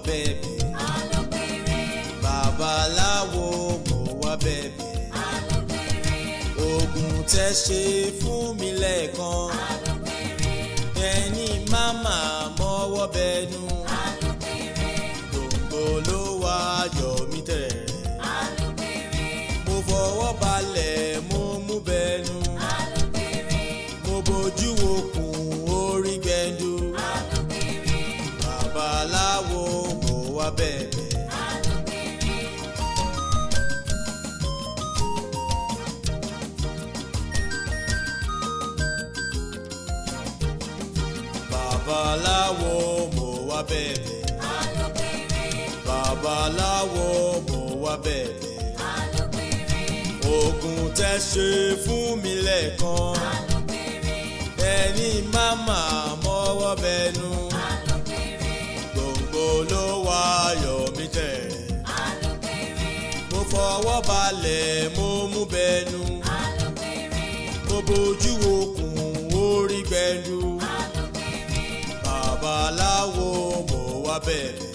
bẹ̀bẹ̀. Babaláwo mo wá bẹ̀bẹ̀. Ògùn tẹ́ ṣe fún mi lẹ́ẹ̀kan. Ẹni máma mọ́wọ́ bẹnu. Gbòǹgbò ló wá yọ mí tẹ̀. Mo fọwọ́ balẹ̀ mo mú bẹnu. Mo bojú okùn orí gbẹ̀du. Babaláwo mo wá bẹ̀bẹ̀. Babaláwo mo wá bẹ̀bẹ̀. Babaláwo mo wá bẹ̀bẹ̀. Ògùn tẹ́ ṣe fún mi lẹ́ẹ̀kan. Ẹni máma mọ́wọ́ bẹnu. Gbòǹgbò ló wá yọ mí tẹ̀. Mo fọwọ́ balẹ̀ mo mú bẹnu. Mo bojú okùn orí gbẹ̀du. Babaláwo mo wá bẹ̀bẹ̀.